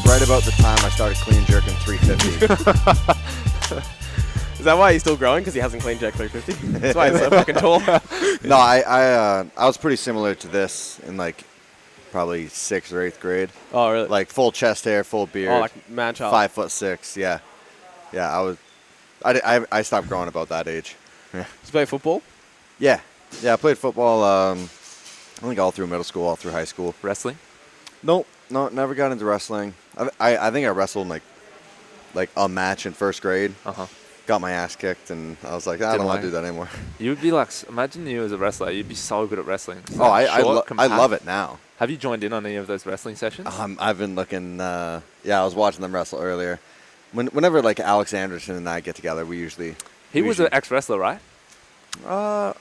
right about the time I started clean jerking 350. Is that why he's still growing? Because he hasn't clean jerked 350? That's why he's so fucking tall. No, I was pretty similar to this in like probably 6th or 8th grade. Oh, really? Like full chest hair, full beard. Oh, like man child. 5'6", yeah. Yeah, I stopped growing about that age. Yeah. Did you play football? Yeah. Yeah, I played football, I think all through middle school, all through high school. Wrestling? No, never got into wrestling. I think I wrestled like a match in 1st grade. Got my ass kicked, and I was like, I don't want to do that anymore. You would be like, imagine you as a wrestler. You'd be so good at wrestling. Oh, I love it now. Have you joined in on any of those wrestling sessions? I've been looking. I was watching them wrestle earlier. Whenever like Alex Anderson and I get together, we usually. He was an ex-wrestler, right? I'm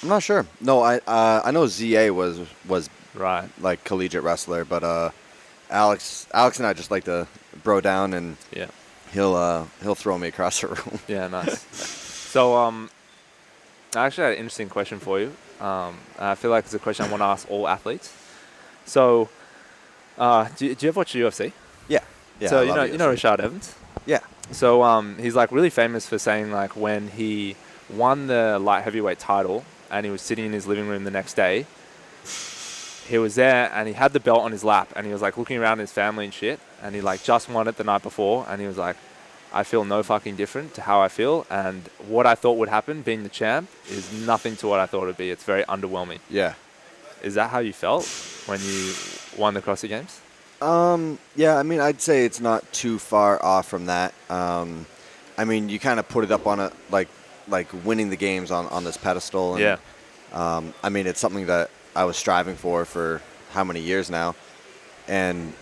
not sure. No, I know ZA was right, like collegiate wrestler, but Alex and I just like to bro down, and yeah, he'll throw me across the room. Yeah, nice. So I actually had an interesting question for you. I feel like it's a question I want to ask all athletes. So, do you ever watch UFC? Yeah. Yeah. So you know Rashad Evans? Yeah. So he's like really famous for saying like when he won the light heavyweight title and he was sitting in his living room the next day, he was there and he had the belt on his lap and he was like looking around his family and shit, and he like just won it the night before, and he was like, I feel no fucking different to how I feel, and what I thought would happen being the champ is nothing to what I thought it would be. It's very underwhelming. Yeah. Is that how you felt when you won the CrossFit Games? Yeah, I mean, I'd say it's not too far off from that. I mean, you kind of put it up on a like winning the games on this pedestal. And, yeah. I mean, it's something that I was striving for how many years now, and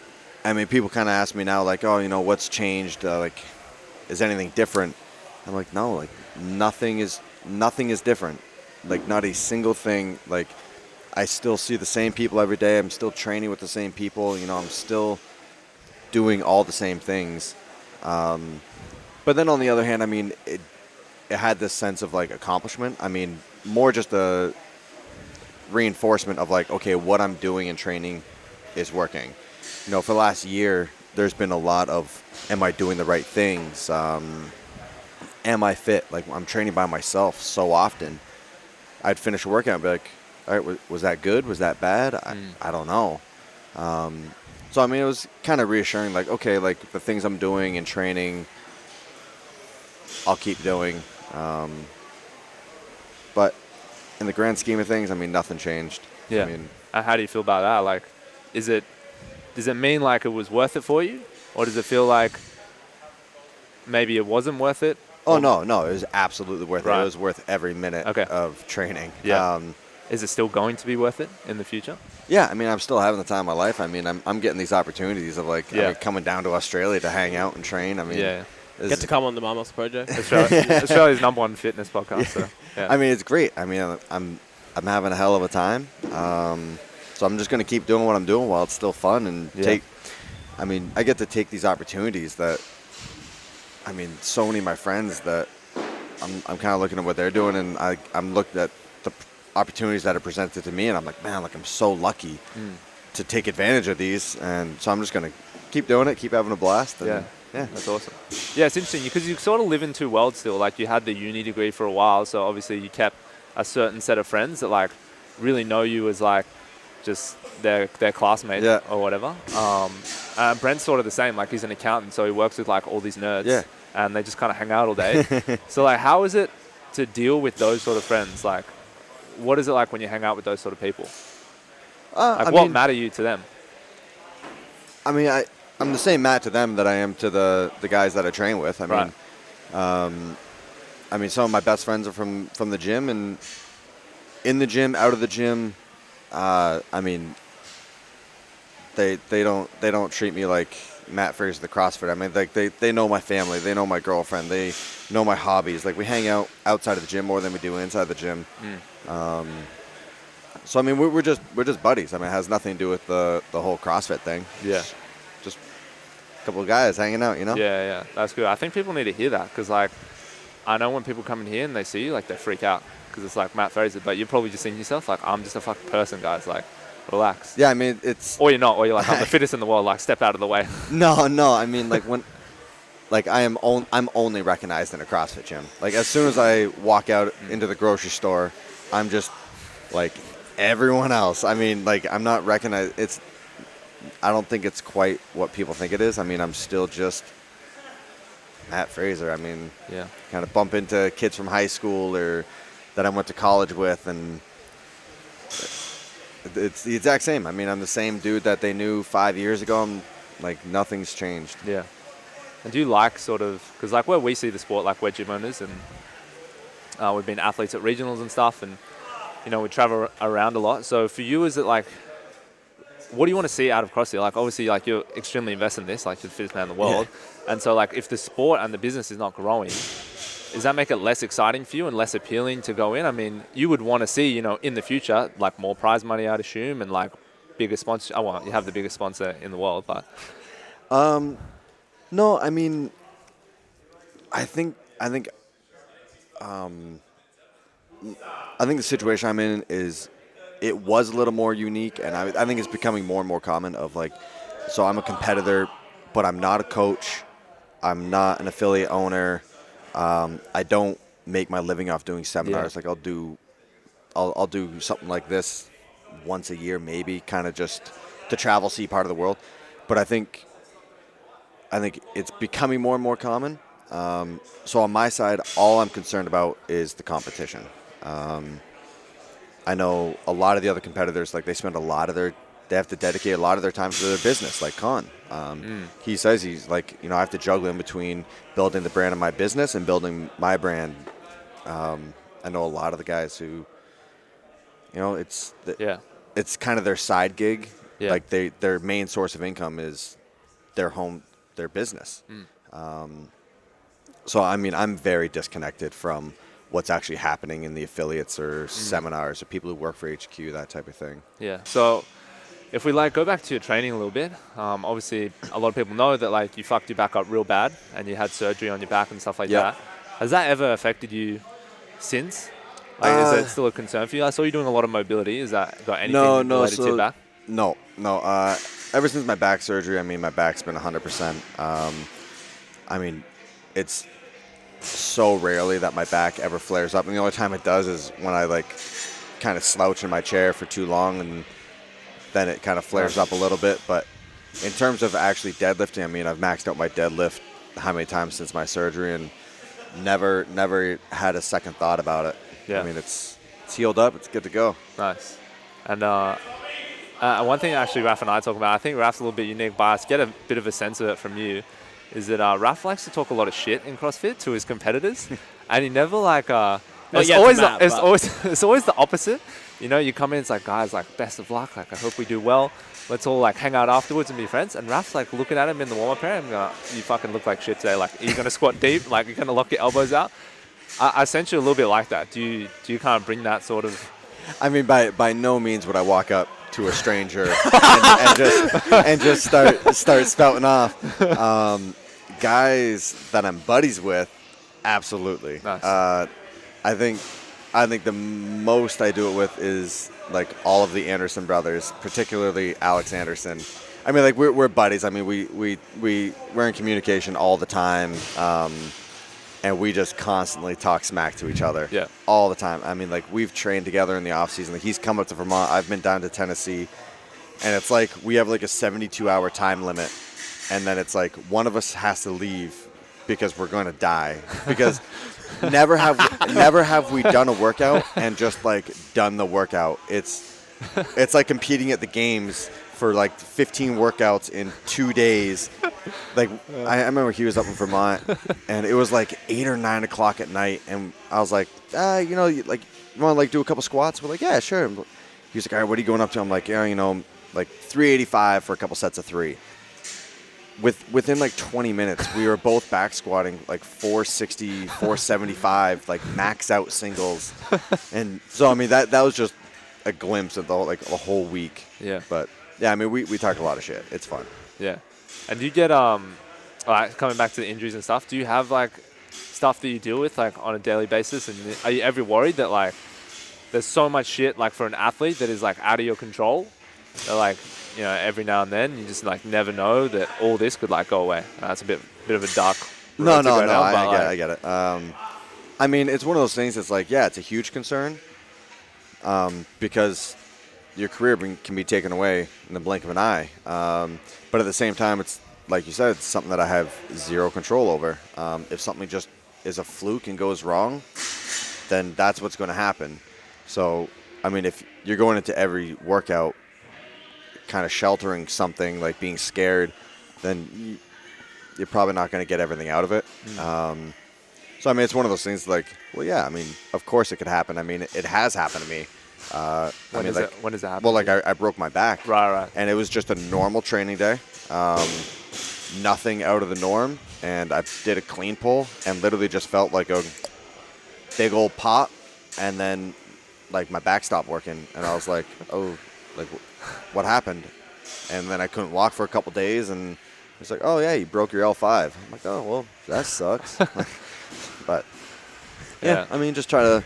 I mean, people kind of ask me now, like, oh, what's changed? Like, is anything different? I'm like, no, like nothing is different. Like, not a single thing. Like, I still see the same people every day. I'm still training with the same people. I'm still doing all the same things. But then on the other hand, I mean, it had this sense of like accomplishment. I mean, more just a reinforcement of like, okay, what I'm doing in training is working. For the last year, there's been a lot of, am I doing the right things? Am I fit? Like, I'm training by myself so often. I'd finish a workout and be like, all right, was that good? Was that bad? I don't know. So, I mean, it was kind of reassuring, like, okay, like the things I'm doing in training, I'll keep doing. But in the grand scheme of things, I mean, nothing changed. Yeah. I mean, how do you feel about that? Like, does it mean like it was worth it for you? Or does it feel like maybe it wasn't worth it? Oh, no, it was absolutely worth right. it. It was worth every minute of training. Yeah. Is it still going to be worth it in the future? Yeah, I mean, I'm still having the time of my life. I mean, I'm getting these opportunities of like coming down to Australia to hang out and train. I mean, get to come on the Mamos Project. Australia's #1 fitness podcast. So, yeah. I mean, it's great. I mean, I'm having a hell of a time. So I'm just going to keep doing what I'm doing while it's still fun and I get to take these opportunities that, I mean, so many of my friends that I'm kind of looking at what they're doing, and I'm looking at the opportunities that are presented to me, and I'm like, man, like I'm so lucky to take advantage of these, and so I'm just going to keep doing it, keep having a blast. And, yeah, that's awesome. Yeah, it's interesting because you sort of live in two worlds still. Like, you had the uni degree for a while, so obviously you kept a certain set of friends that like really know you as like just their classmate or whatever. Brent's sort of the same. Like, he's an accountant, so he works with like all these nerds, and they just kind of hang out all day. So like, how is it to deal with those sort of friends? Like, what is it like when you hang out with those sort of people? What matter you to them? I mean, I'm the same Matt to them that I am to the guys that I train with. I mean, I mean, some of my best friends are from the gym, and in the gym, out of the gym. I mean, they don't treat me like Matt Fraser, the CrossFit. I mean, like they know my family, they know my girlfriend, they know my hobbies. Like, we hang out outside of the gym more than we do inside the gym. So I mean, we're just buddies. I mean, it has nothing to do with the whole CrossFit thing. Yeah, just a couple of guys hanging out, Yeah, that's good. I think people need to hear that, because like, I know when people come in here and they see you, like, they freak out because it's like Matt Fraser, but you're probably just thinking to yourself, like, I'm just a fucking person, guys. Like, relax. Yeah, I mean, it's Or you're not, or you're like, I'm the fittest in the world, like step out of the way. no. I mean, like I'm only recognized in a CrossFit gym. Like as soon as I walk out into the grocery store, I'm just like everyone else. I mean, like I'm not recognized. I don't think it's quite what people think it is. I mean, I'm still just Matt Fraser. I mean, Yeah. kind of bump into kids from high school or that I went to college with, and it's the exact same. I mean, I'm the same dude that they knew 5 years ago. I'm like, nothing's changed. Yeah. And do you like sort of, because like where we see the sport, like we're gym owners and we've been athletes at regionals and stuff, and you know we travel around a lot. So for you, is it like, what do you want to see out of CrossFit? Like obviously, like you're extremely invested in this, like you're the fittest man in the world, and so like if the sport and the business is not growing, does that make it less exciting for you and less appealing to go in? I mean, you would want to see, you know, in the future, like more prize money, I'd assume, and like bigger sponsor. Oh well, you have the biggest sponsor in the world, but No, I mean, I think the situation I'm in is it was a little more unique, and I think it's becoming more and more common. Of like, so I'm a competitor, but I'm not a coach. I'm not an affiliate owner. I don't make my living off doing seminars. Yeah. Like I'll do something like this once a year, maybe, kind of just to travel, see part of the world. But I think it's becoming more and more common. So on my side, all I'm concerned about is the competition. I know a lot of the other competitors, like they have to dedicate a lot of their time to their business, like Khan. He says he's like, you know, I have to juggle in between building the brand of my business and building my brand. I know a lot of the guys who, you know, it's kind of their side gig. Yeah. Like their main source of income is their business. So, I mean, I'm very disconnected from what's actually happening in the affiliates or seminars or people who work for HQ, that type of thing. yeah. So if we like go back to your training a little bit, obviously a lot of people know that like you fucked your back up real bad and you had surgery on your back and stuff like that. Has that ever affected you since? Like, is it still a concern for you? I saw you doing a lot of mobility. Is that got anything related to your back? No. Ever since my back surgery, I mean, my back's been 100%. I mean, it's so rarely that my back ever flares up. And the only time it does is when I, like, kind of slouch in my chair for too long, and then it kind of flares up a little bit. But in terms of actually deadlifting, I mean, I've maxed out my deadlift how many times since my surgery and never had a second thought about it. Yeah. I mean, it's healed up. It's good to go. Nice. And one thing actually Raf and I talk about, I think Raf's a little bit unique bias, get a bit of a sense of it from you, is that Raf likes to talk a lot of shit in CrossFit to his competitors. And he never like, it's always the opposite. You know, you come in, it's like, guys, like, best of luck. Like, I hope we do well. Let's all like hang out afterwards and be friends. And Raf's like looking at him in the warm-up area and going, you fucking look like shit today. Like, are you going to squat deep? Like, you're going to lock your elbows out? I sense you a little bit like that. Do you kind of bring that sort of? I mean, by no means would I walk up to a stranger and just start spouting off. Guys that I'm buddies with, absolutely. Nice. I think the most I do it with is like all of the Anderson brothers, particularly Alex Anderson. I mean, like we're buddies. I mean, we're in communication all the time. And we just constantly talk smack to each other all the time. I mean, like, we've trained together in the off-season. Like, he's come up to Vermont. I've been down to Tennessee. And it's like we have, like, a 72-hour time limit. And then it's like one of us has to leave because we're going to die. Because never have we done a workout and just, like, done the workout. It's like competing at the games for like 15 workouts in 2 days. Like I remember he was up in Vermont and it was like 8 or 9 o'clock at night, and I was like, you know, like, you want to like do a couple squats? We're like, yeah, sure. He was like, all right, what are you going up to? I'm like, yeah, you know, like 385 for a couple sets of 3. Within like 20 minutes, we were both back squatting like 460, 475, like max out singles. And so I mean that was just a glimpse of the whole week. Yeah. But yeah, I mean, we talk a lot of shit. It's fun. Yeah. And do you get, coming back to the injuries and stuff, do you have, like, stuff that you deal with, like, on a daily basis? And are you ever worried that, like, there's so much shit, like, for an athlete that is, like, out of your control? They're like, every now and then you just like never know that all this could like go away. That's a bit of a dark. No, road to go down, I get it. I mean, it's one of those things that's like, yeah, it's a huge concern because your career can be taken away in the blink of an eye. But at the same time, it's like you said, it's something that I have zero control over. If something just is a fluke and goes wrong, then that's what's going to happen. So, I mean, if you're going into every workout kind of sheltering something, like being scared, then you're probably not going to get everything out of it. So, I mean, it's one of those things like, well, yeah, I mean, of course it could happen. I mean, it has happened to me. When does it happen? Well, like I broke my back. Right. And it was just a normal training day. Nothing out of the norm. And I did a clean pull and literally just felt like a big old pop. And then, like, my back stopped working. And I was like, oh, like, what happened? And then I couldn't walk for a couple days. And it's like, oh, yeah, you broke your L5. I'm like, oh, well, that sucks. But, yeah, I mean, just try to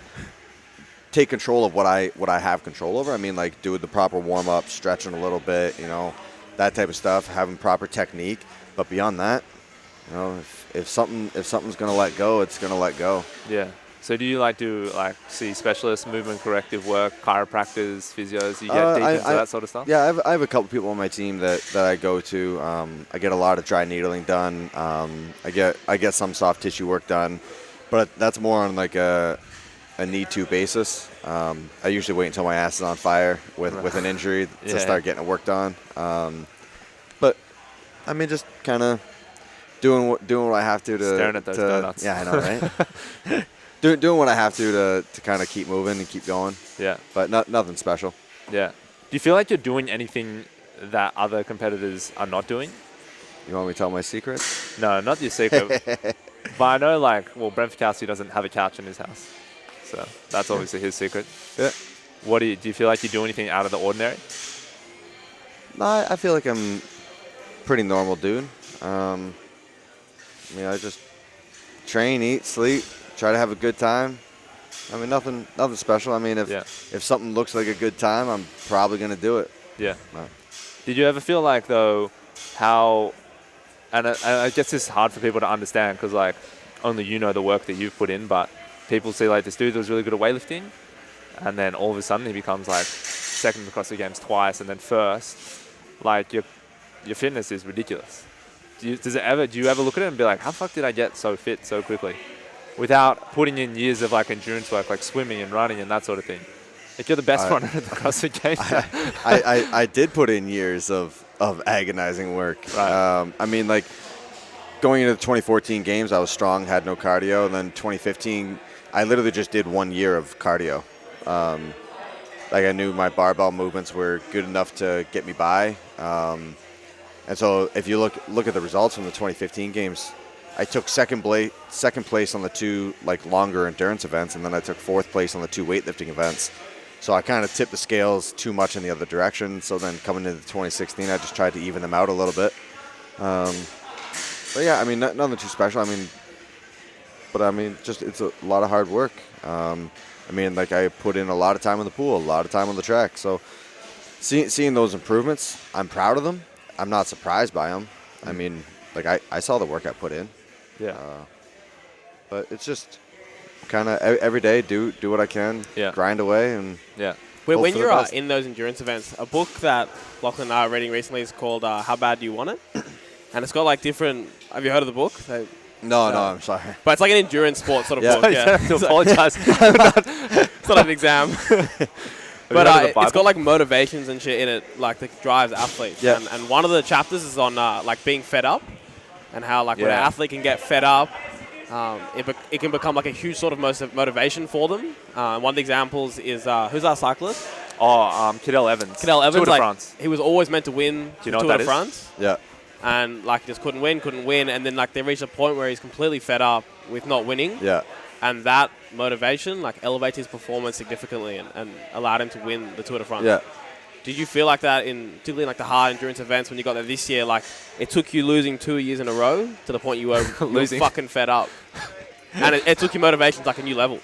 take control of what I have control over. I mean, like, doing the proper warm-up, stretching a little bit, that type of stuff, having proper technique. But beyond that, if something's going to let go, it's going to let go. Yeah. So do you see specialists, movement corrective work, chiropractors, physios? You get deep into that sort of stuff? Yeah, I have a couple people on my team that I go to. I get a lot of dry needling done. I get some soft tissue work done, but that's more on like a need-to basis. I usually wait until my ass is on fire with an injury to start getting it worked on. But I mean, just kind of doing what I have to staring at those donuts. Yeah, I know, right? Doing what I have to kind of keep moving and keep going. Yeah. But nothing special. Yeah. Do you feel like you're doing anything that other competitors are not doing? You want me to tell my secrets? No, not your secret. But I know, Brent Fikowski doesn't have a couch in his house. So that's obviously his secret. Yeah. Do you feel like you do anything out of the ordinary? No, I feel like I'm a pretty normal dude. I just train, eat, sleep, try to have a good time. I mean, nothing special. I mean, if something looks like a good time, I'm probably going to do it. Yeah. Did you ever feel like, though, how, and I guess it's hard for people to understand because, only you know the work that you've put in, but people see, this dude was really good at weightlifting, and then all of a sudden he becomes, second in the CrossFit Games twice, and then first. Your fitness is ridiculous. Do you ever look at it and be like, how the fuck did I get so fit so quickly? Without putting in years of endurance work, like swimming and running and that sort of thing. You're the best runner at the CrossFit Games. I did put in years of agonizing work. Right. Going into the 2014 games, I was strong, had no cardio. And then 2015, I literally just did 1 year of cardio. I knew my barbell movements were good enough to get me by. And so if you look at the results from the 2015 games, I took second place on the two longer endurance events, and then I took fourth place on the two weightlifting events. So I kind of tipped the scales too much in the other direction. So then coming into 2016, I just tried to even them out a little bit. But yeah, I mean, nothing too special. Just it's a lot of hard work. I put in a lot of time in the pool, a lot of time on the track. So seeing those improvements, I'm proud of them. I'm not surprised by them. I saw the work I put in. Yeah. But it's just kind of every day do what I can, grind away, and When you're in those endurance events, a book that Lachlan and I are reading recently is called How Bad Do You Want It? And it's got different. Have you heard of the book? No, I'm sorry. But it's like an endurance sport sort of book. Yeah. You have to apologize. It's not an exam. But it's got motivations and shit in it, that drives athletes. Yeah. And one of the chapters is on being fed up, and how when an athlete can get fed up, it can become a huge sort of motivation for them. One of the examples is who's our cyclist? Cadel Evans. Cadel Evans, Tour de France. he was always meant to win the Tour de France. Yeah. And just couldn't win, and then they reached a point where he's completely fed up with not winning. Yeah. And that motivation elevated his performance significantly and allowed him to win the Tour de France. Yeah. Did you feel like that particularly in the hard endurance events when you got there this year? It took you losing 2 years in a row to the point you were fucking fed up, and it took your motivation to a new level.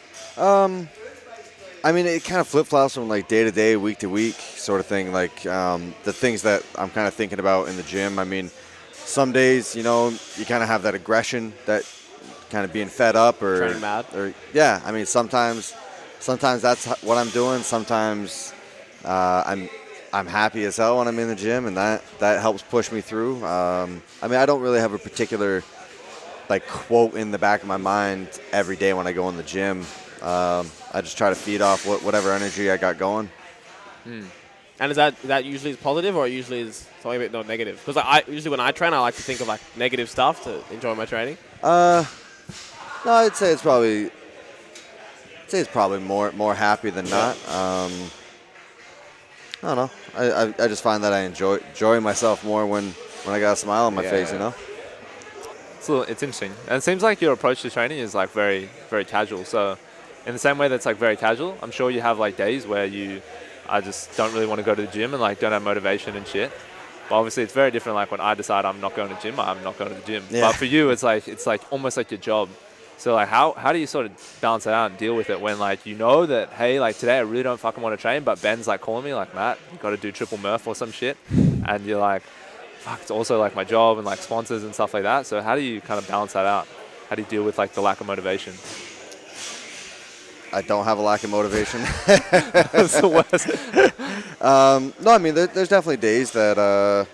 I mean, it kind of flip-flops from like day to day, week to week sort of thing. Like the things that I'm kind of thinking about in the gym. I mean, some days, you kind of have that aggression, that kind of being fed up or Training mad. Or yeah, I mean, sometimes that's what I'm doing. Sometimes I'm happy as hell when I'm in the gym, and that helps push me through. I mean, I don't really have a particular like quote in the back of my mind every day when I go in the gym. I just try to feed off whatever energy I got going. And is that usually is positive, or usually is something a bit more negative? Because I usually when I train, I like to think of like negative stuff to enjoy my training. No, I'd say it's probably more happy than not. I don't know. I just find that I enjoy myself more when I got a smile on my face. It's interesting, and it seems like your approach to training is like very, very casual. So, in the same way that's like very casual, I'm sure you have like days where I just don't really want to go to the gym and like don't have motivation and shit. But obviously, it's very different. Like when I decide I'm not going to the gym, I'm not going to the gym. Yeah. But for you, it's like almost like your job. So like how do you sort of balance it out and deal with it when like that, hey, like today I really don't fucking want to train, but Ben's like calling me like, Matt, you got to do triple Murph or some shit, and you're like, fuck, it's also like my job and like sponsors and stuff like that. So how do you kind of balance that out? How do you deal with like the lack of motivation? I don't have a lack of motivation. That's the worst. No, I mean, there's definitely days that,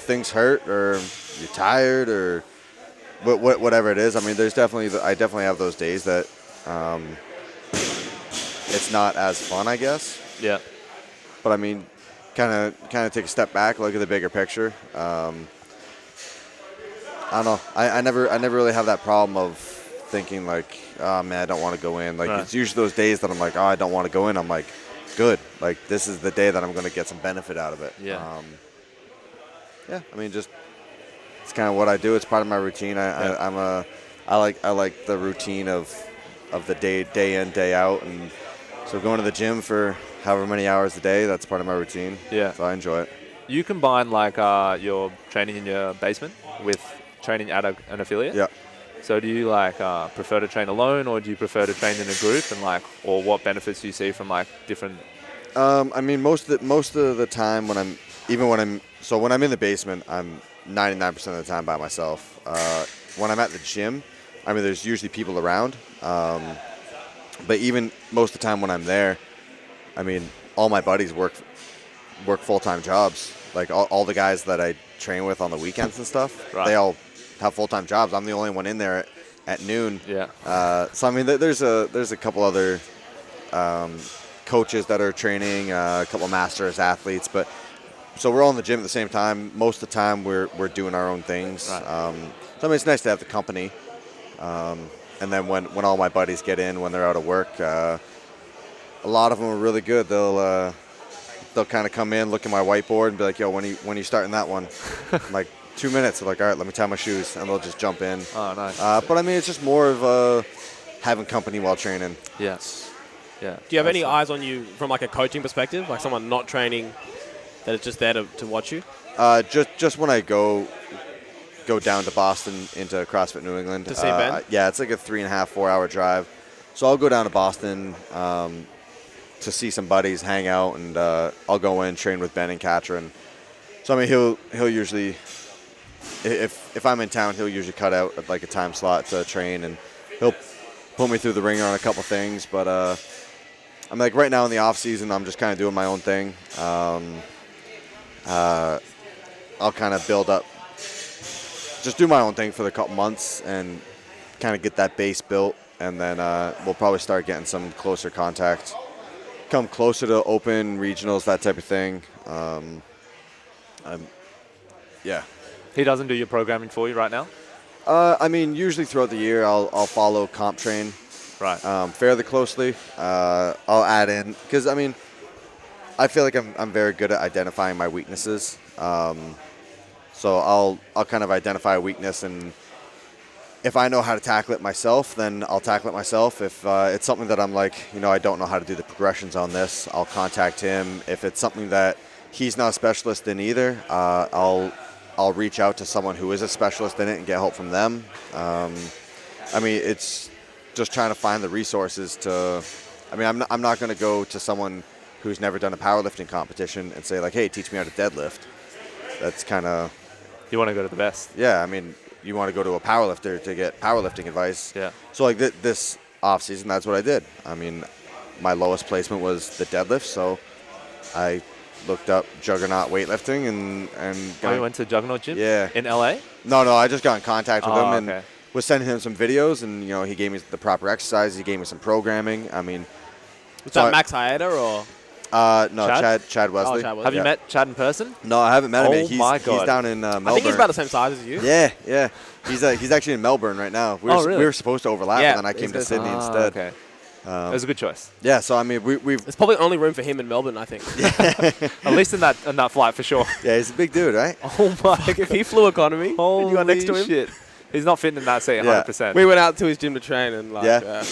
things hurt or you're tired or whatever it is. I mean, I definitely have those days that it's not as fun, I guess. Yeah. But I mean, kind of take a step back, look at the bigger picture. I don't know. I never really have that problem of thinking like, oh man, I don't want to go in. Like It's usually those days that I'm like, oh, I don't want to go in. I'm like, good. Like this is the day that I'm going to get some benefit out of it. Yeah. I mean, just it's kind of what I do. It's part of my routine. I like the routine of the day in, day out, and so going to the gym for however many hours a day, that's part of my routine. Yeah. So I enjoy it. You combine like your training in your basement with training at an affiliate? Yeah. So do you like prefer to train alone, or do you prefer to train in a group, and like, or what benefits do you see from like different? I mean, most of the time when I'm in the basement, I'm 99% of the time by myself. When I'm at the gym, I mean, there's usually people around. But even most of the time when I'm there, I mean, all my buddies work full-time jobs. Like all the guys that I train with on the weekends and stuff, They all have full-time jobs. I'm the only one in there at noon. Yeah. So I mean, there's a couple other coaches that are training, a couple masters, athletes, but so we're all in the gym at the same time. Most of the time, we're doing our own things. Right. So I mean, it's nice to have the company. And then when all my buddies get in when they're out of work, a lot of them are really good. They'll kind of come in, look at my whiteboard, and be like, "Yo, when are you starting that one?" I'm like, 2 minutes. They're like, "All right, let me tie my shoes," and they'll just jump in. Oh, nice. But I mean, it's just more of having company while training. Yes. Yeah. Do you have any eyes on you from like a coaching perspective, like someone not training that is just there to watch you? Just when I go down to Boston into CrossFit New England. To see Ben? Yeah, it's like a 3.5, 4 hour drive. So I'll go down to Boston to see some buddies, hang out, and I'll go in, train with Ben and Katrin. So I mean, he'll usually, if I'm in town, he'll usually cut out like a time slot to train, and he'll put me through the ringer on a couple things. But I'm like right now in the off season, I'm just kind of doing my own thing. I'll kind of build up, just do my own thing for the couple months and kind of get that base built, and then we'll probably start getting some closer contact, come closer to open regionals, that type of thing. Yeah. He doesn't do your programming for you right now? I mean, usually throughout the year, I'll follow comp train Right. fairly closely. I'll add in, because I mean, I feel like I'm very good at identifying my weaknesses. So I'll kind of identify a weakness, and if I know how to tackle it myself, then I'll tackle it myself. If it's something that I'm like, I don't know how to do the progressions on this, I'll contact him. If it's something that he's not a specialist in either, I'll reach out to someone who is a specialist in it and get help from them. I mean, it's just trying to find the resources to. I mean, I'm not going to go to someone who's never done a powerlifting competition and say like, hey, teach me how to deadlift. That's kind of... You want to go to the best. Yeah, I mean, you want to go to a powerlifter to get powerlifting advice. Yeah. So like this off season, that's what I did. I mean, my lowest placement was the deadlift, so I looked up Juggernaut weightlifting and You went to Juggernaut Gym? Yeah. In LA? No, I just got in contact with him and okay. was sending him some videos, and he gave me the proper exercises. He gave me some programming. I mean, Was that Max Hayata or? No, Chad? Chad Wesley. Oh, Chad Wesley. Have you met Chad in person? No, I haven't met him. Oh yet. my God. He's down in Melbourne. I think he's about the same size as you. Yeah. He's actually in Melbourne right now. Really? We were supposed to overlap, Yeah, and then I came to he's Sydney Ah, instead. Okay. It was a good choice. Yeah, so I mean, we've There's probably only room for him in Melbourne, I think. At least in that flight for sure. yeah, he's a big dude, right? Oh my! Like if he flew economy and Holy you got next to him. shit! He's not fitting in that seat, Yeah. 100%. We went out to his gym to train and Yeah.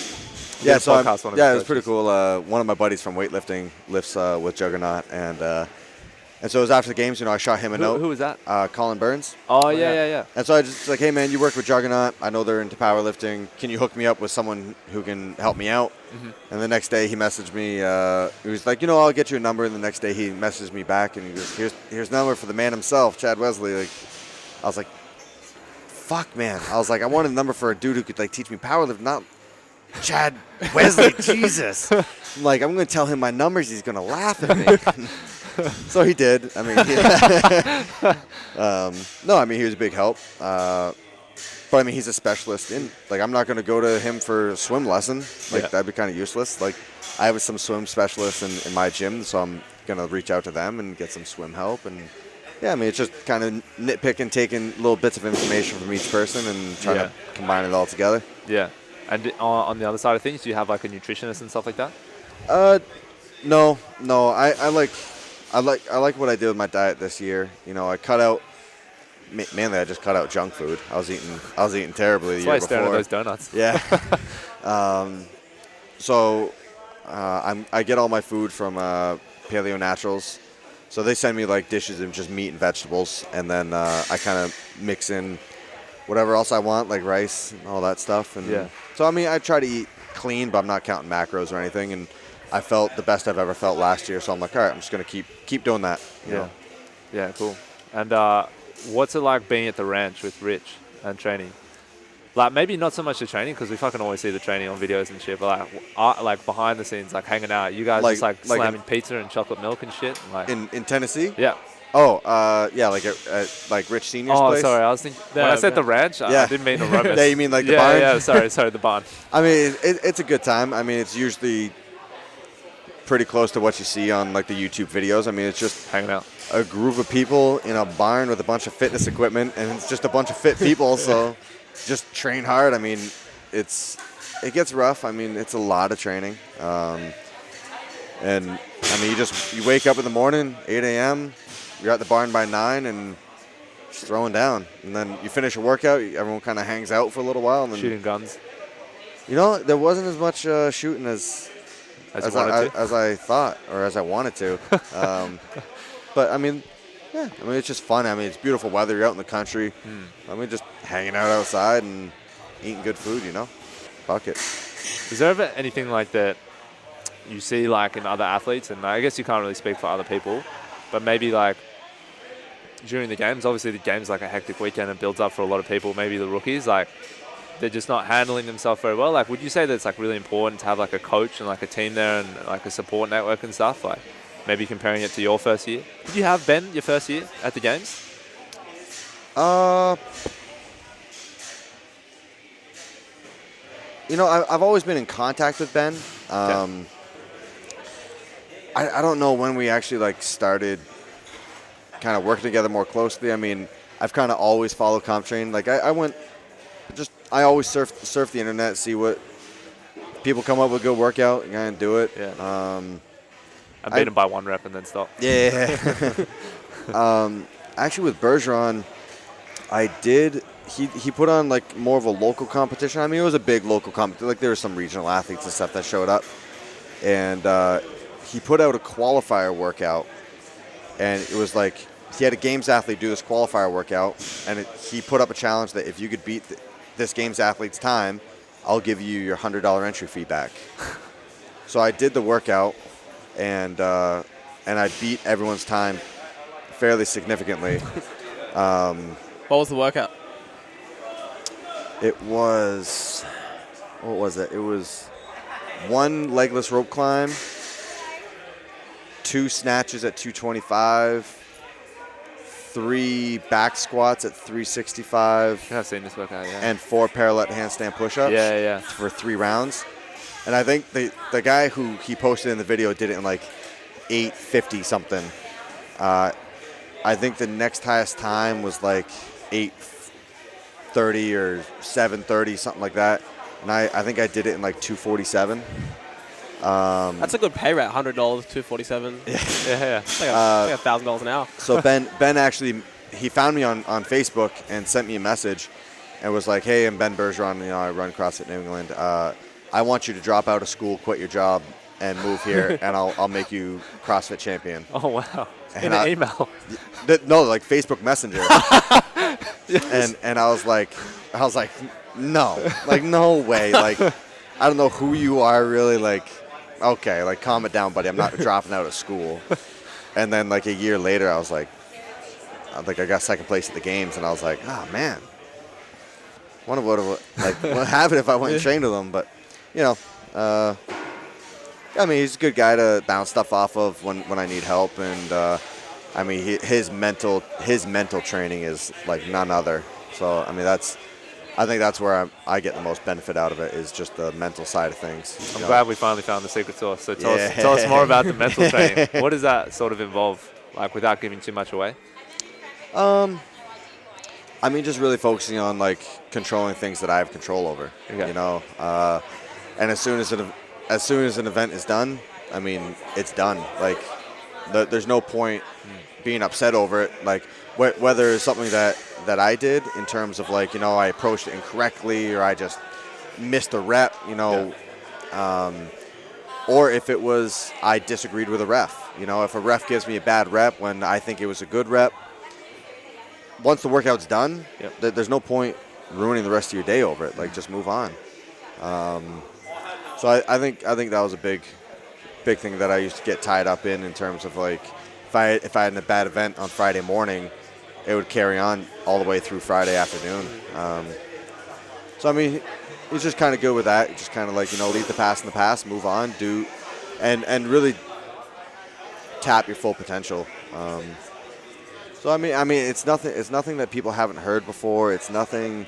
did a So podcast on his it was pretty coaches. cool. One of my buddies from weightlifting lifts with Juggernaut, and so it was after the games. I shot him a note. Who was that? Colin Burns. Oh yeah. And so I just like, hey man, you work with Juggernaut. I know they're into powerlifting. Can you hook me up with someone who can help me out? Mm-hmm. And the next day he messaged me. He was like, I'll get you a number. And the next day he messaged me back and he goes, here's a number for the man himself, Chad Wesley. Like, I was like, fuck man. I was like, I wanted a number for a dude who could like teach me powerlifting, not Chad Wesley. Jesus. I'm like, I'm gonna tell him my numbers. He's gonna laugh at me. So he did. I mean, no, I mean he was a big help. But I mean he's a specialist in. Like I'm not going to go to him for a swim lesson. Like that'd be kind of useless. Like I have some swim specialists in my gym, so I'm going to reach out to them and get some swim help. And yeah, I mean it's just kind of nitpicking, taking little bits of information from each person and trying to combine it all together. Yeah. And on the other side of things, do you have like a nutritionist and stuff like that? No. I like what I did with my diet this year. I cut out. Mainly, I just cut out junk food. I was eating terribly the year That's why I stared before. at those donuts. Yeah. So I get all my food from Paleo Naturals. So they send me like dishes of just meat and vegetables, and then I kind of mix in whatever else I want, like rice and all that stuff. And so I mean, I try to eat clean, but I'm not counting macros or anything. And I felt the best I've ever felt last year, so I'm like, all right, I'm just gonna keep doing that. You know? Yeah, cool. And what's it like being at the ranch with Rich and training? Like maybe not so much the training because we fucking always see the training on videos and shit, but like behind the scenes, like hanging out, you guys just slamming pizza and chocolate milk and shit. And, like in Tennessee. Yeah. Oh, yeah, like at like Rich Senior's place. Oh, sorry, I was thinking when I said the ranch, I didn't mean the rubbish. Yeah, you mean like the barn? Yeah, sorry, the barn. I mean, it's a good time. I mean, it's usually pretty close to what you see on like the YouTube videos. I mean, it's just hanging out. A group of people in a barn with a bunch of fitness equipment, and it's just a bunch of fit people. So just train hard. I mean, it gets rough. I mean, it's a lot of training. And I mean, you wake up in the morning, 8 a.m. You're at the barn by 9 and just throwing down. And then you finish a workout. Everyone kind of hangs out for a little while. And then, shooting guns. There wasn't as much shooting as I thought or as I wanted to. But I mean, it's just fun. I mean, it's beautiful weather. You're out in the country. I mean, just hanging out outside and eating good food, Fuck it. Is there ever anything like that you see like in other athletes? And I guess you can't really speak for other people, but maybe like during the games, obviously the game's like a hectic weekend and builds up for a lot of people. Maybe the rookies, like they're just not handling themselves very well. Like, would you say that it's like really important to have like a coach and like a team there and like a support network and stuff? Like maybe comparing it to your first year. Did you have Ben your first year at the games? I've always been in contact with Ben. I don't know when we actually like started kind of working together more closely. I mean, I've kind of always followed CompTrain. Like I always surf the internet, see what people come up with a good workout, and kind of do it. Yeah. I beat him by 1 rep and then stop. Yeah. Actually, with Bergeron, I did. He put on like more of a local competition. I mean, it was a big local competition. Like there were some regional athletes and stuff that showed up, and he put out a qualifier workout, and it was like he had a games athlete do this qualifier workout, and he put up a challenge that if you could beat this games athlete's time, I'll give you your $100 entry fee back. So I did the workout, and I beat everyone's time fairly significantly. What was the workout? It was, what was it? It was 1 legless rope climb, 2 snatches at 225, 3 back squats at 365. I've seen this workout, yeah. And 4 parallel handstand push-ups. Yeah. For 3 rounds. And I think the guy who he posted in the video did it in like 8:50 something. I think the next highest time was like 8:30 or 7:30, something like that. And I think I did it in like 2:47. That's a good pay rate, $100, $247. Yeah. It's like $1,000 an hour. So Ben actually, he found me on Facebook and sent me a message and was like, hey, I'm Ben Bergeron, I run CrossFit New England. I want you to drop out of school, quit your job, and move here, and I'll make you CrossFit champion. Oh, wow. In an email. No, like Facebook Messenger. Yes. And I was like, no, like no way. Like, I don't know who you are really. Like, okay, like calm it down, buddy. I'm not dropping out of school. And then like a year later, I was like I got second place at the games, and I was like, oh man, wonder what would happen if I went and trained with him. But I mean, he's a good guy to bounce stuff off of when I need help, and I mean, his mental training is like none other. So I mean, I think that's where I get the most benefit out of it, is just the mental side of things. I'm glad we finally found the secret sauce. So tell us more about the mental training. What does that sort of involve, like without giving too much away? I mean, just really focusing on like controlling things that I have control over. Okay. And as soon as an event is done, I mean, it's done. Like, there's no point being upset over it. Like, whether it's something that I did in terms of like, I approached it incorrectly, or I just missed a rep, or if it was I disagreed with a ref. If a ref gives me a bad rep when I think it was a good rep, once the workout's done, there's no point ruining the rest of your day over it. Like, just move on. So I think that was a big thing that I used to get tied up in terms of like, if I had a bad event on Friday morning, it would carry on all the way through Friday afternoon. So I mean, he's just kind of good with that. Just kind of like, leave the past in the past, move on, and really tap your full potential. So I mean, it's nothing that people haven't heard before. It's nothing.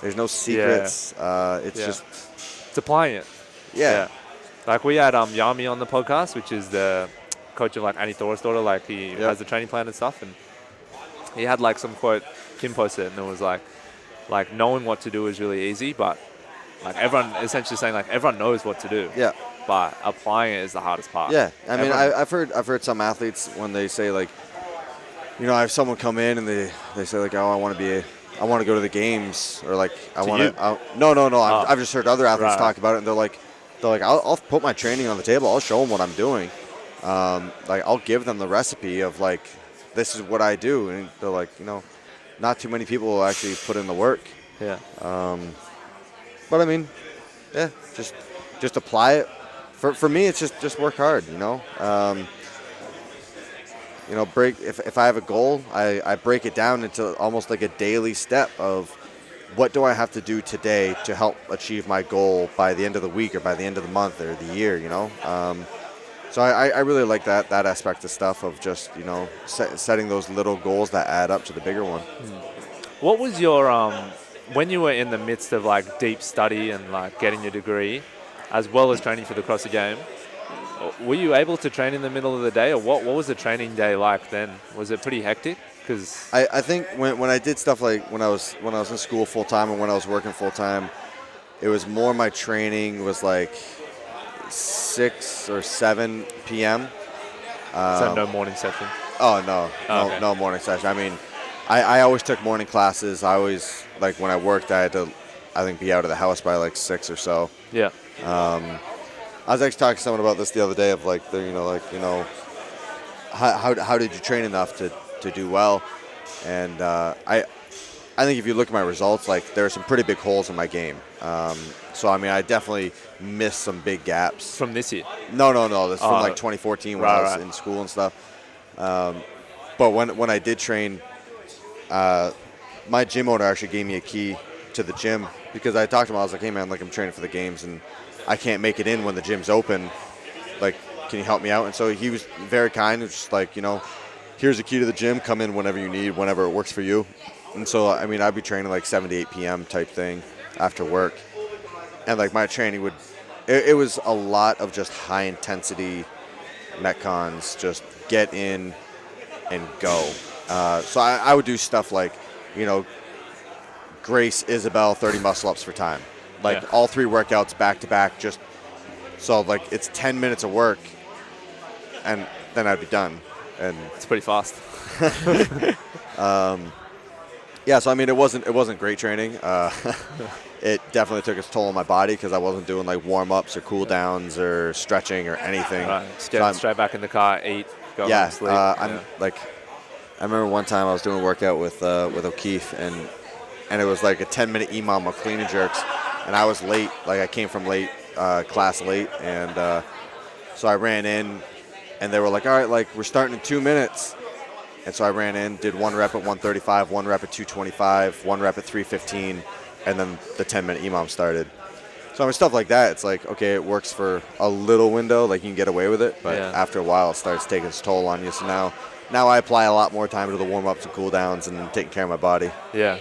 There's no secrets. It's applying it. Yeah. Like we had Yami on the podcast, which is the coach of like Annie Thor's daughter. Like he has the training plan and stuff, and he had like some quote Kim posted, and it was like knowing what to do is really easy, but like everyone essentially saying like everyone knows what to do. Yeah. But applying it is the hardest part. Yeah. I mean, I've heard some athletes when they say like, I have someone come in and they say like, oh, I want to go to the games, or like No. I've just heard other athletes talk about it, and they're like, I'll put my training on the table. I'll show them what I'm doing. Like, I'll give them the recipe of like, this is what I do, and they're like, not too many people will actually put in the work. Yeah. But I mean, yeah, just apply it. For me, it's just work hard. If I have a goal, I break it down into almost like a daily step of what do I have to do today to help achieve my goal by the end of the week or by the end of the month or the year, So I really like that aspect of stuff of just, setting those little goals that add up to the bigger one. What was your, when you were in the midst of like deep study and like getting your degree, as well as training for the CrossFit Game, were you able to train in the middle of the day, or what was the training day like then? Was it pretty hectic? Because I think when I did stuff like when I was in school full time and when I was working full time, it was more my training was like 6 or 7 p.m. So no morning session? Oh, no. No morning session. I mean, I always took morning classes. I always, like when I worked, I had to, I think, be out of the house by like 6 or so. Yeah. I was actually talking to someone about this the other day of like, how did you train enough to do well? And I think if you look at my results, like there are some pretty big holes in my game. So I mean, I definitely missed some big gaps. From this year? No. This is from like 2014 when I was in school and stuff. But when I did train, my gym owner actually gave me a key to the gym because I talked to him. I was like, hey man, like I'm training for the games and I can't make it in when the gym's open. Like, can you help me out? And so he was very kind. It was just like, here's a key to the gym. Come in whenever you need, whenever it works for you. And so, I mean, I'd be training like 7 to 8 p.m. type thing after work. And like my training it was a lot of just high intensity metcons, just get in and go. So I would do stuff like, Grace Isabel 30 muscle ups for time. Like all 3 workouts back to back, just so like it's 10 minutes of work and then I'd be done. And it's pretty fast. Yeah, so I mean, it wasn't great training. It definitely took its toll on my body because I wasn't doing like warm ups or cool downs or stretching or anything. Right, just get straight back in the car, eat, go home, sleep. I remember one time I was doing a workout with O'Keefe and it was like a 10-minute EMOM of clean and jerks, and I was late. Like I came from class late, and so I ran in, and they were like, all right, like we're starting in 2 minutes. And so I ran in, did 1 rep at 135, 1 rep at 225, 1 rep at 315, and then the 10-minute EMOM started. So I mean, stuff like that, it's like, okay, it works for a little window, like you can get away with it, but after a while it starts taking its toll on you. So now I apply a lot more time to the warm-ups and cool-downs and taking care of my body. Yeah.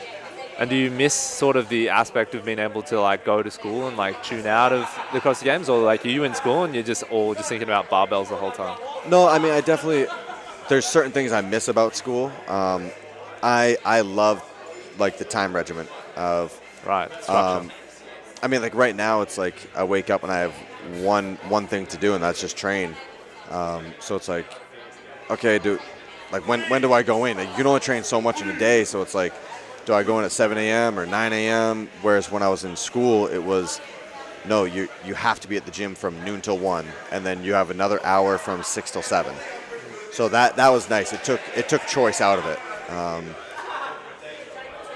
And do you miss sort of the aspect of being able to like go to school and like tune out of the CrossFit Games, or like are you in school and you're just thinking about barbells the whole time? No, I mean, there's certain things I miss about school. I love like the time regimen of structure. I mean, like right now it's like I wake up and I have one thing to do, and that's just train. So it's like, okay, when do I go in? Like, you can only train so much in a day, so it's like, do I go in at 7 a.m. or 9 a.m.? Whereas when I was in school, it was, no, you have to be at the gym from noon till 1, and then you have another hour from 6 till 7. So that was nice. It took choice out of it.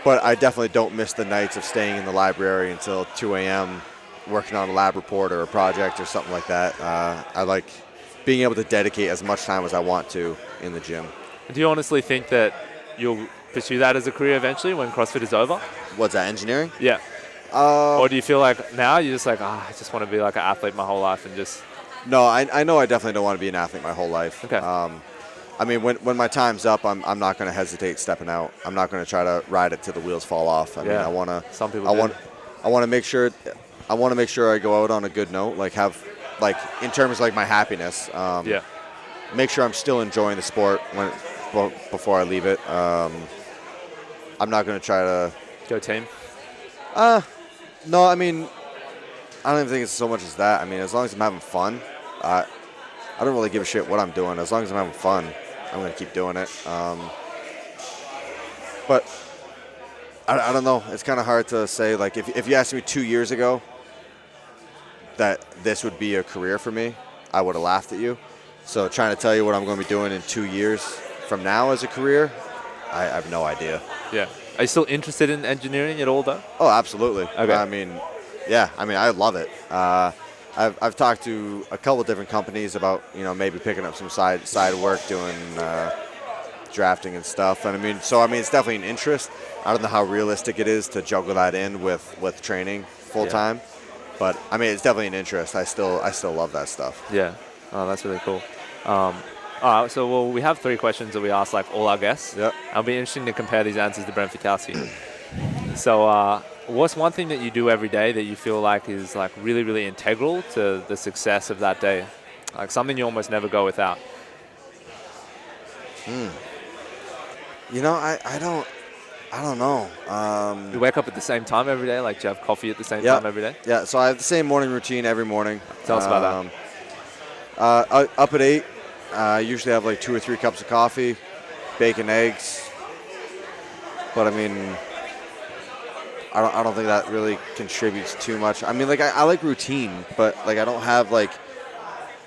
But I definitely don't miss the nights of staying in the library until 2 a.m. working on a lab report or a project or something like that. I like being able to dedicate as much time as I want to in the gym. Do you honestly think that you'll pursue that as a career eventually when CrossFit is over? What's that, engineering? Yeah. Or do you feel like now you're just like, I just want to be like an athlete my whole life and just... No, I know I definitely don't want to be an athlete my whole life. Okay. I mean, when my time's up, I'm not going to hesitate stepping out. I'm not going to try to ride it till the wheels fall off. I mean, I want to. Some people. I want to make sure. I want to make sure I go out on a good note. Like in terms of like my happiness. Make sure I'm still enjoying the sport before I leave it. I'm not going to try to go team. No, I mean, I don't even think it's so much as that. I mean, as long as I'm having fun, I don't really give a shit what I'm doing. As long as I'm having fun, I'm going to keep doing it. But I don't know. It's kind of hard to say. Like, if you asked me 2 years ago that this would be a career for me, I would have laughed at you. So trying to tell you what I'm going to be doing in 2 years from now as a career, I have no idea. Yeah. Are you still interested in engineering at all, though? Oh, absolutely. Okay. I mean, I love it. I've talked to a couple different companies about, maybe picking up some side work, doing drafting and stuff. And it's definitely an interest. I don't know how realistic it is to juggle that in with training full time, but it's definitely an interest. I still love that stuff. Yeah. Oh, that's really cool. All right, so we have 3 questions that we ask like all our guests. Yep. It'll be interesting to compare these answers to Brent Fikowski. So what's one thing that you do every day that you feel like is like really, really integral to the success of that day? Like something you almost never go without. I don't know. You wake up at the same time every day? Like do you have coffee at the same time every day? Yeah, so I have the same morning routine every morning. Tell us about that. Up at 8. I usually have like 2 or 3 cups of coffee, bacon, eggs. But I don't think that really contributes too much. I like routine, but like I don't have like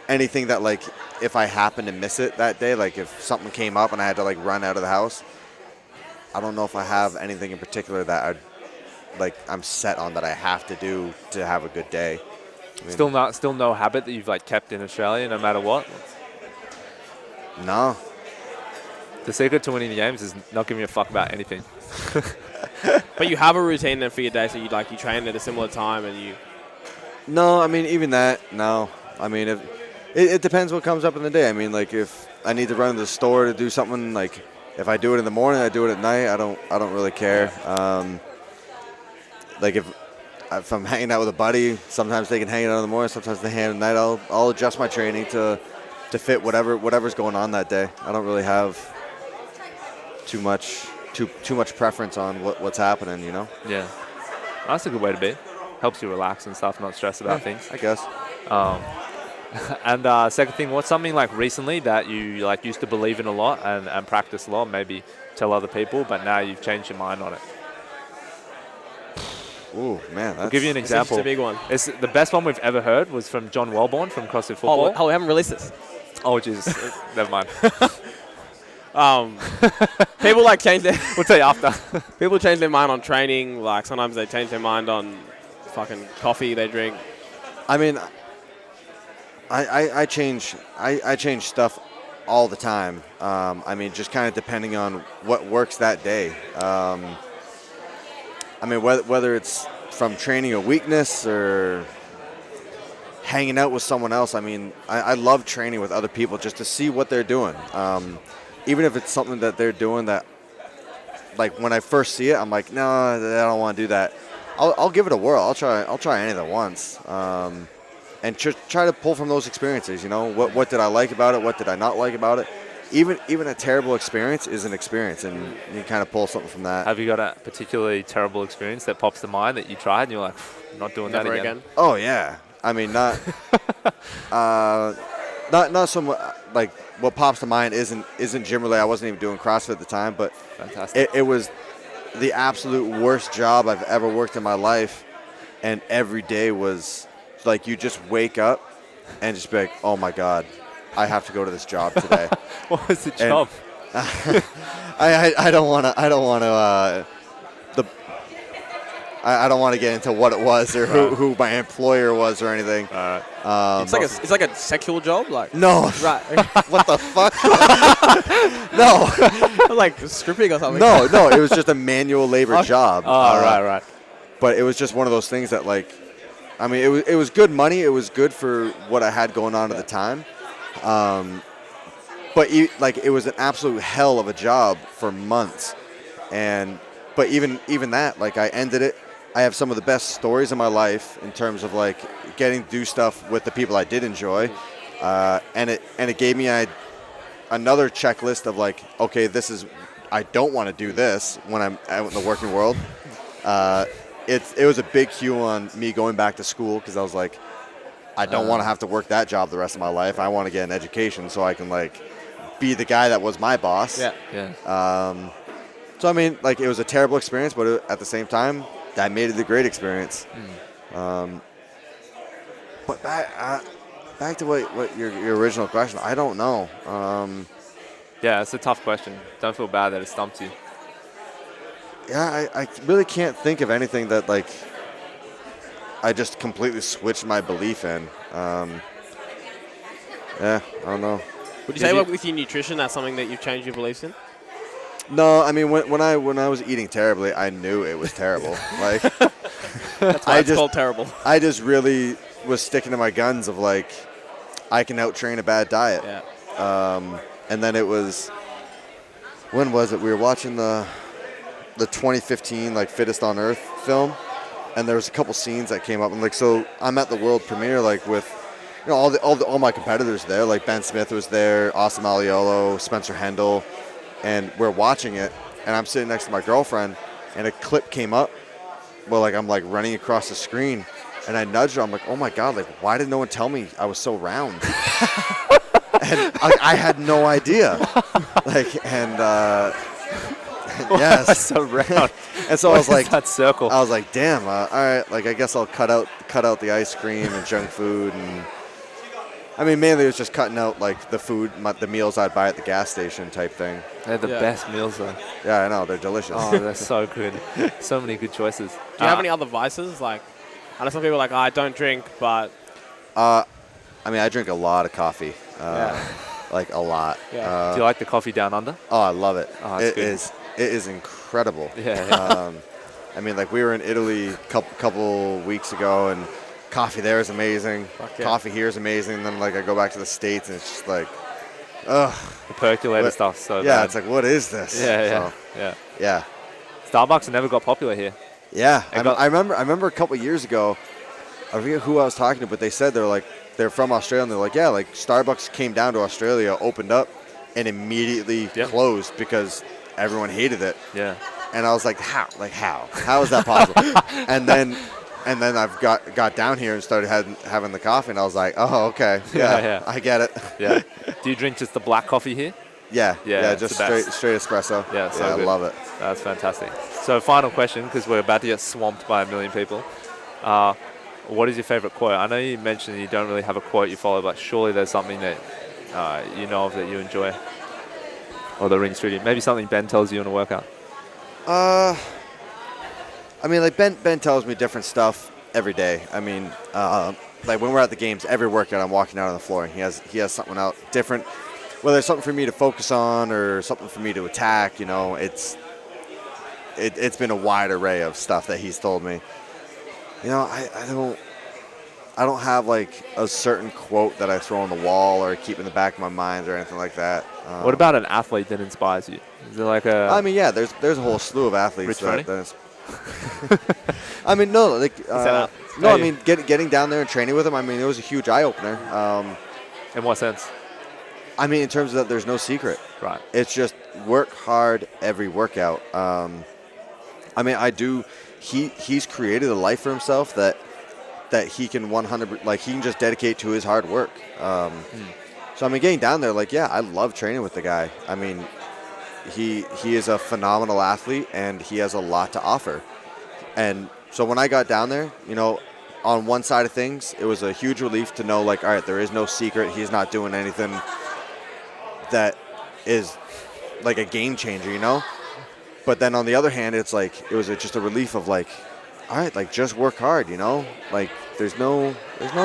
anything that like if I happen to miss it that day, like if something came up and I had to like run out of the house, I don't know if I have anything in particular that I'm set on that I have to do to have a good day. I mean, Still no habit that you've like kept in Australia no matter what? no. The secret to winning the games is not giving a fuck about anything. But you have a routine then for your day, so you train at a similar time and you. No, I mean, even that, no. I mean, it depends what comes up in the day. I mean, like, if I need to run to the store to do something, like, if I do it in the morning, I do it at night. I don't really care. Like, if I'm hanging out with a buddy, sometimes they can hang out in the morning, sometimes they hang out at night. I'll adjust my training to fit whatever's going on that day. I don't really have too much preference on what's happening, you know? Yeah. That's a good way to be. Helps you relax and stuff, not stress about things. I guess. And second thing, what's something like recently that you like used to believe in a lot and practice a lot, maybe tell other people, but now you've changed your mind on it? Ooh, man. I'll give you an example. It's a big one. It's the best one we've ever heard was from John Wellborn from CrossFit Football. Oh, we haven't released this. Oh, jeez. Never mind. People like change their We'll tell you after. people change their mind on training. Like sometimes they change their mind on fucking coffee they drink. I mean, I change stuff all the time. I mean, just kind of depending on what works that day. I mean, whether it's from training a weakness or hanging out with someone else. I mean, I love training with other people just to see what they're doing. Even if it's something that they're doing that, like when I first see it, I'm like, no, I don't want to do that. I'll give it a whirl. I'll try anything once, and try to pull from those experiences. You know, what did I like about it? What did I not like about it? Even a terrible experience is an experience, and you kind of pull something from that. Have you got a particularly terrible experience that pops to mind that you tried and you're like, not doing Never that again? Oh yeah, I mean not so much. Like what pops to mind isn't gym related. I wasn't even doing CrossFit at the time, but Fantastic. it was the absolute worst job I've ever worked in my life, and every day was like you just wake up and just be like, oh my god, I have to go to this job today. What was the job? I don't want to. I don't want to get into what it was or who my employer was or anything. It's like a sexual job, like No. right. What the fuck? No. Like stripping or something. No. It was just a manual labor job. Oh, right. But it was just one of those things that, like, I mean, it was good money. It was good for what I had going on at the time. But it was an absolute hell of a job for months. But even that, like, I ended it. I have some of the best stories in my life in terms of like getting to do stuff with the people I did enjoy, and it gave me another checklist of like, okay, I don't want to do this when I'm out in the working world. It was a big cue on me going back to school because I was like, I don't want to have to work that job the rest of my life. I want to get an education so I can like be the guy that was my boss. Yeah. So I mean, like, it was a terrible experience, but at the same time, that made it a great experience. But back to what your original question, I don't know. Yeah, it's a tough question. Don't feel bad that it stumped you. Yeah, I really can't think of anything that like I just completely switched my belief in. Yeah, I don't know. Would you say with your nutrition, that's something that you've changed your beliefs in? No, I mean when I was eating terribly, I knew it was terrible. Like That's why it's called terrible. I just really was sticking to my guns of like I can out-train a bad diet. Yeah. And then it was, when was it? We were watching the 2015 like Fittest on Earth film, and there was a couple scenes that came up. And like, so I'm at the world premiere like with, you know, all my competitors there. Like Ben Smith was there, Austin Maliolo, Spencer Hendel. And we're watching it, and I'm sitting next to my girlfriend, and a clip came up where like I'm like running across the screen, and I nudged her. I'm like, oh my god, like why did no one tell me I was so round? And I had no idea. Like, and yes, so round. And so I was like, that circle. I was like, damn, all right, like I guess I'll cut out the ice cream and junk food, and I mean, mainly it was just cutting out like the food, the meals I'd buy at the gas station type thing. They're the best meals, though. Yeah, I know. They're delicious. Oh, they're so good. So many good choices. Do you have any other vices? Like, I know some people are like, I don't drink, but... I mean, I drink a lot of coffee. Like, a lot. Yeah. Do you like the coffee down under? Oh, I love it. Oh, It is incredible. Yeah. I mean, like, we were in Italy a couple weeks ago, and coffee there is amazing. Yeah. Coffee here is amazing. And then, like, I go back to the States, and it's just like, ugh. The percolator stuff, so yeah, bad. it's like, what is this? Yeah. Starbucks never got popular here. Yeah. I remember a couple years ago, I forget who I was talking to, but they said they're from Australia, and they're like, yeah, like, Starbucks came down to Australia, opened up, and immediately closed because everyone hated it. Yeah. And I was like, how? Like, how? How is that possible? and then I've got down here and started having the coffee, and I was like, oh, okay. Yeah. I get it. Yeah. Do you drink just the black coffee here? Yeah, it's just the best. straight espresso. Yeah, so I good. love it. That's fantastic. So final question, because we're about to get swamped by a million people. What is your favorite quote? I know you mentioned you don't really have a quote you follow, but surely there's something that you know of that you enjoy, or that rings true to you. Maybe something Ben tells you in a workout. I mean, like Ben tells me different stuff every day. I mean, like when we're at the games, every workout I'm walking out on the floor, and he has something out different, whether it's something for me to focus on or something for me to attack. You know, it's been a wide array of stuff that he's told me. You know, I don't have like a certain quote that I throw on the wall or keep in the back of my mind or anything like that. What about an athlete that inspires you? Is there like a? I mean, yeah, there's a whole slew of athletes. Rich I mean, no, like no. I mean, getting down there and training with him. I mean, it was a huge eye opener. In what sense? I mean, in terms of that, there's no secret. Right. It's just work hard every workout. I mean, he's created a life for himself that he can 100 like he can just dedicate to his hard work. So I mean, getting down there, like, yeah, I love training with the guy. I mean, he is a phenomenal athlete and he has a lot to offer. And so when I got down there, you know, on one side of things, it was a huge relief to know, like, all right, there is no secret. He's not doing anything that is like a game changer, you know. But then on the other hand, it's like it was just a relief of like, all right, like just work hard, you know. Like there's no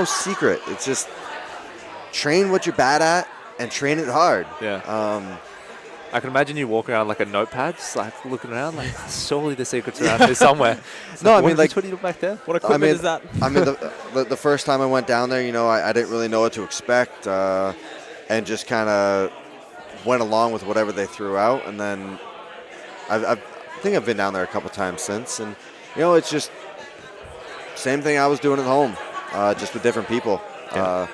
secret. It's just train what you're bad at and train it hard. Yeah. I can imagine you walking around like a notepad, just like looking around, like surely the secret's around here somewhere. No, I mean, like, what do you look back there? What equipment is that? I mean, the first time I went down there, you know, I didn't really know what to expect, and just kind of went along with whatever they threw out, and then I think I've been down there a couple times since, and you know, it's just same thing I was doing at home, just with different people. Yeah.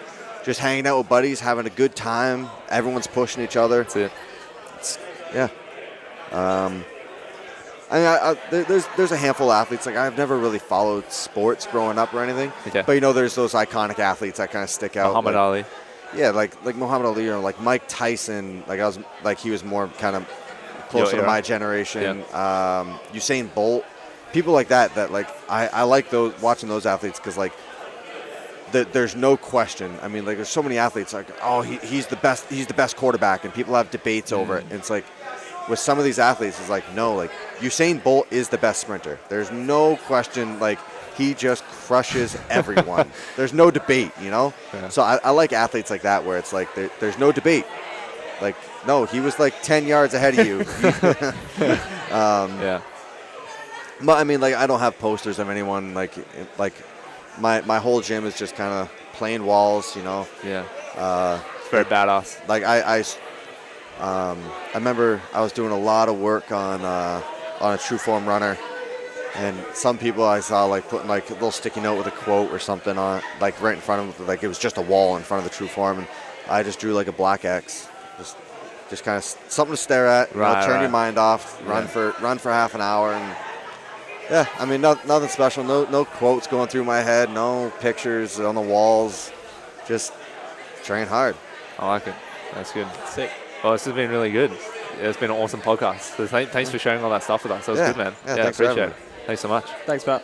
Just hanging out with buddies, having a good time. Everyone's pushing each other. That's it. Yeah. I mean, there's a handful of athletes. Like, I've never really followed sports growing up or anything. Okay. But, you know, there's those iconic athletes that kind of stick out. Muhammad Ali. Yeah, like Muhammad Ali or like Mike Tyson. He was more kind of closer to my generation. Yeah. Usain Bolt. People like that like I like watching those athletes because, like, there's no question. I mean, like, there's so many athletes like, oh, he's the best quarterback, and people have debates over it. And it's like, with some of these athletes, it's like, no, like, Usain Bolt is the best sprinter. There's no question. Like, he just crushes everyone. There's no debate, you know? Yeah. So I like athletes like that where it's like there's no debate. Like, no, he was like 10 yards ahead of you. Yeah. But, I mean, like, I don't have posters of anyone. Like my whole gym is just kind of plain walls, you know? Yeah. It's very badass. Like, I remember I was doing a lot of work on a true form runner, and some people I saw like putting like a little sticky note with a quote or something on it, like right in front of them, like it was just a wall in front of the true form, and I just drew like a black X, just kind of something to stare at, turn your mind off, run for half an hour, and yeah, I mean, nothing special, no quotes going through my head, no pictures on the walls, just train hard. I like it. That's good. Sick. Well, this has been really good. It's been an awesome podcast. So thanks for sharing all that stuff with us. That was good, man. Yeah, thanks for appreciate having it. me. Thanks so much. Thanks, Pat.